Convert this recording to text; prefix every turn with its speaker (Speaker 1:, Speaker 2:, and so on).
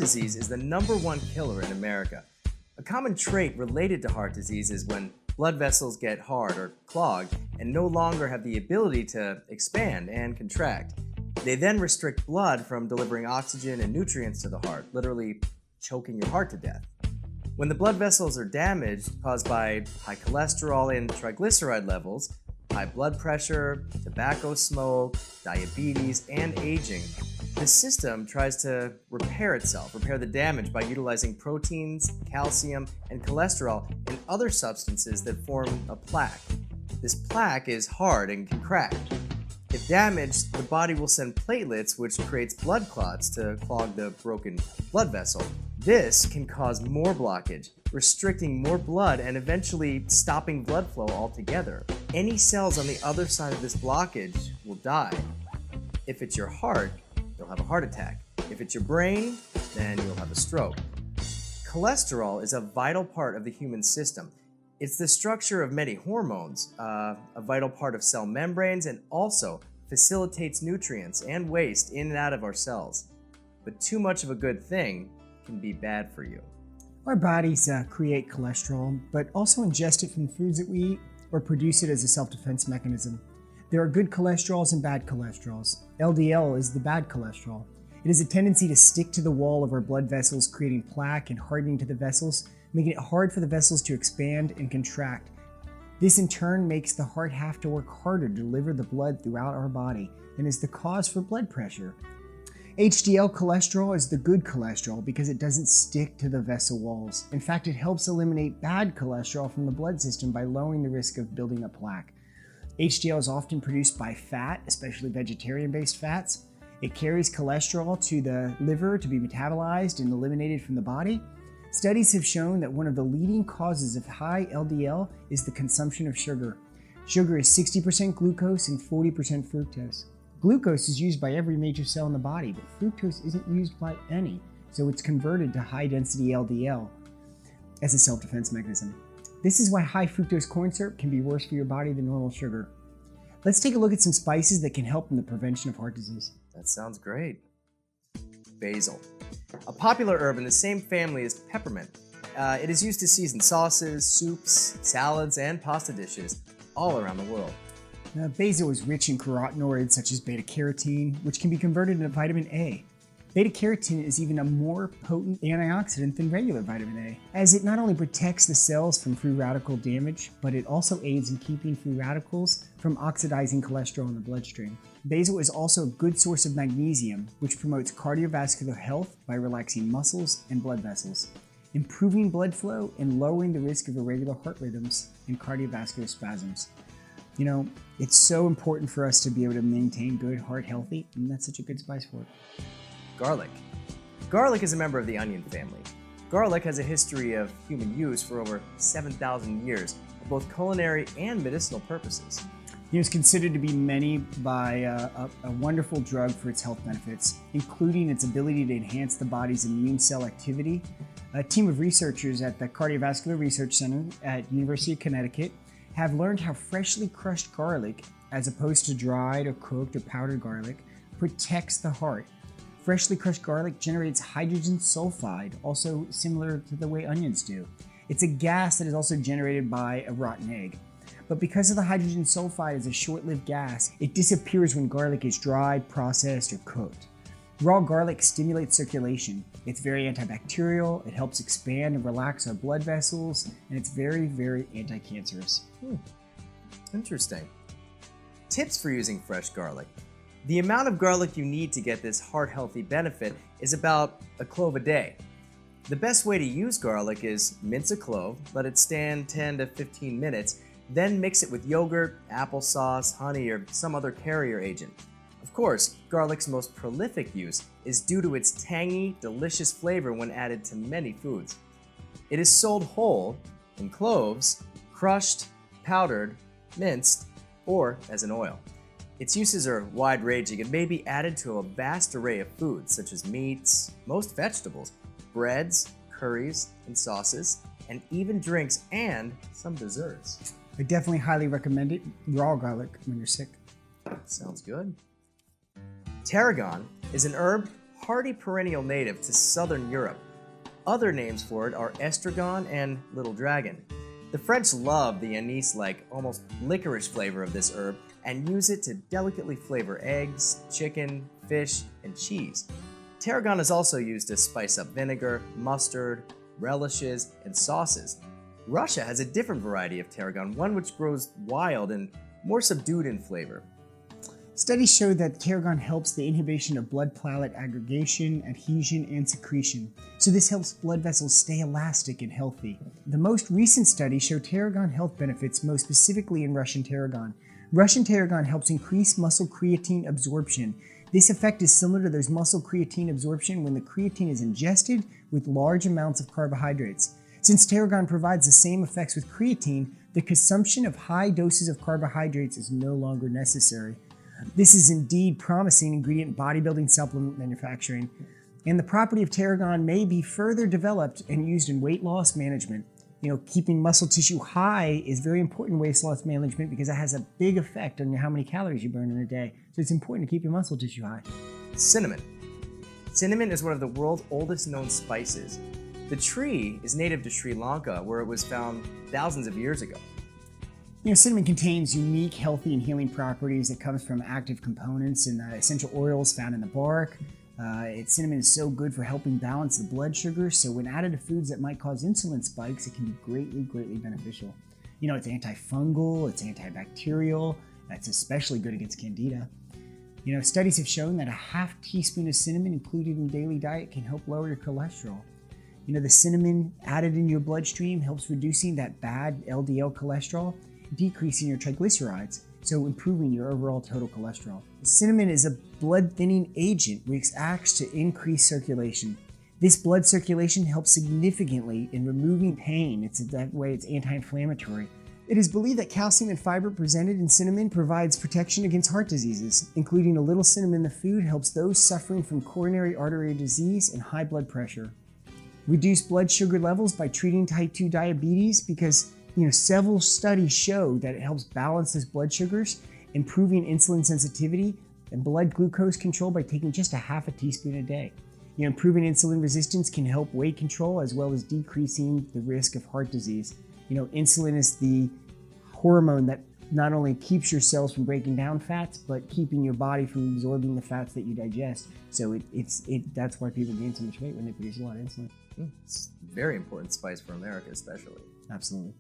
Speaker 1: disease is the #1 killer in America. A common trait related to heart disease is when blood vessels get hard or clogged and no longer have the ability to expand and contract. They then restrict blood from delivering oxygen and nutrients to the heart, literally choking your heart to death. When the blood vessels are damaged, caused by high cholesterol and triglyceride levels, high blood pressure, tobacco smoke, diabetes, and aging, the system tries to repair the damage by utilizing proteins, calcium, and cholesterol and other substances that form a plaque. This plaque is hard and can crack. If damaged, the body will send platelets, which creates blood clots to clog the broken blood vessel. This can cause more blockage, restricting more blood and eventually stopping blood flow altogether. Any cells on the other side of this blockage will die. If it's your heart, you'll have a heart attack. If it's your brain, then you'll have a stroke. Cholesterol is a vital part of the human system. It's the structure of many hormones, a vital part of cell membranes, and also facilitates nutrients and waste in and out of our cells. But too much of a good thing can be bad for you.
Speaker 2: Our bodies create cholesterol, but also ingest it from the foods that we eat or produce it as a self-defense mechanism. There are good cholesterols and bad cholesterols. LDL is the bad cholesterol. It has a tendency to stick to the wall of our blood vessels, creating plaque and hardening to the vessels, making it hard for the vessels to expand and contract. This in turn makes the heart have to work harder to deliver the blood throughout our body and is the cause for blood pressure. HDL cholesterol is the good cholesterol because it doesn't stick to the vessel walls. In fact, it helps eliminate bad cholesterol from the blood system by lowering the risk of building up plaque. HDL is often produced by fat, especially vegetarian-based fats. It carries cholesterol to the liver to be metabolized and eliminated from the body. Studies have shown that one of the leading causes of high LDL is the consumption of sugar. Sugar is 60% glucose and 40% fructose. Glucose is used by every major cell in the body, but fructose isn't used by any, so it's converted to high-density LDL as a self-defense mechanism. This is why high fructose corn syrup can be worse for your body than normal sugar. Let's take a look at some spices that can help in the prevention of heart disease.
Speaker 1: That sounds great. Basil. A popular herb in the same family as peppermint. It is used to season sauces, soups, salads, and pasta dishes all around the world.
Speaker 2: Basil is rich in carotenoids such as beta-carotene, which can be converted into vitamin A. Beta-carotene is even a more potent antioxidant than regular vitamin A, as it not only protects the cells from free radical damage, but it also aids in keeping free radicals from oxidizing cholesterol in the bloodstream. Basil is also a good source of magnesium, which promotes cardiovascular health by relaxing muscles and blood vessels, improving blood flow and lowering the risk of irregular heart rhythms and cardiovascular spasms. You know, it's so important for us to be able to maintain good heart healthy, and that's such a good spice for it.
Speaker 1: Garlic. Garlic is a member of the onion family. Garlic has a history of human use for over 7,000 years for both culinary and medicinal purposes.
Speaker 2: It is considered to be many by a wonderful drug for its health benefits, including its ability to enhance the body's immune cell activity. A team of researchers at the Cardiovascular Research Center at University of Connecticut have learned how freshly crushed garlic, as opposed to dried or cooked or powdered garlic, protects the heart. Freshly crushed garlic generates hydrogen sulfide, also similar to the way onions do. It's a gas that is also generated by a rotten egg. But because of the hydrogen sulfide is a short-lived gas, it disappears when garlic is dried, processed, or cooked. Raw garlic stimulates circulation. It's very antibacterial, it helps expand and relax our blood vessels, and it's very, very anti-cancerous.
Speaker 1: Interesting. Tips for using fresh garlic. The amount of garlic you need to get this heart-healthy benefit is about a clove a day. The best way to use garlic is mince a clove, let it stand 10 to 15 minutes, then mix it with yogurt, applesauce, honey, or some other carrier agent. Of course, garlic's most prolific use is due to its tangy, delicious flavor when added to many foods. It is sold whole, in cloves, crushed, powdered, minced, or as an oil. Its uses are wide-ranging and may be added to a vast array of foods such as meats, most vegetables, breads, curries, and sauces, and even drinks and some desserts.
Speaker 2: I definitely highly recommend it, raw garlic, when you're sick.
Speaker 1: Sounds good. Tarragon is an herb hardy perennial native to southern Europe. Other names for it are estragon and little dragon. The French love the anise-like, almost licorice flavor of this herb and use it to delicately flavor eggs, chicken, fish, and cheese. Tarragon is also used to spice up vinegar, mustard, relishes, and sauces. Russia has a different variety of tarragon, one which grows wild and more subdued in flavor.
Speaker 2: Studies show that tarragon helps the inhibition of blood platelet aggregation, adhesion, and secretion. So this helps blood vessels stay elastic and healthy. The most recent studies show tarragon health benefits, most specifically in Russian tarragon. Russian tarragon helps increase muscle creatine absorption. This effect is similar to those muscle creatine absorption when the creatine is ingested with large amounts of carbohydrates. Since tarragon provides the same effects with creatine, the consumption of high doses of carbohydrates is no longer necessary. This is indeed promising ingredient in bodybuilding supplement manufacturing, and the property of tarragon may be further developed and used in weight loss management. Keeping muscle tissue high is very important in weight loss management because it has a big effect on how many calories you burn in a day. So it's important to keep your muscle tissue high.
Speaker 1: Cinnamon. Cinnamon is one of the world's oldest known spices. The tree is native to Sri Lanka, where it was found thousands of years ago.
Speaker 2: Cinnamon contains unique, healthy, and healing properties that comes from active components and essential oils found in the bark. Cinnamon is so good for helping balance the blood sugar, so when added to foods that might cause insulin spikes, it can be greatly beneficial. It's antifungal, it's antibacterial, that's especially good against candida. Studies have shown that a half teaspoon of cinnamon included in daily diet can help lower your cholesterol. The cinnamon added in your bloodstream helps reducing that bad LDL cholesterol, decreasing your triglycerides, so improving your overall total cholesterol. Cinnamon is a blood thinning agent which acts to increase circulation. This blood circulation helps significantly in removing pain. That way it's anti-inflammatory. It is believed that calcium and fiber presented in cinnamon provides protection against heart diseases. Including a little cinnamon in the food helps those suffering from coronary artery disease and high blood pressure. Reduce blood sugar levels by treating type 2 diabetes because several studies show that it helps balance those blood sugars, improving insulin sensitivity and blood glucose control by taking just a half a teaspoon a day. Improving insulin resistance can help weight control as well as decreasing the risk of heart disease. Insulin is the hormone that not only keeps your cells from breaking down fats, but keeping your body from absorbing the fats that you digest. So that's why people gain so much weight when they produce a lot of insulin.
Speaker 1: It's a very important spice for America, especially.
Speaker 2: Absolutely.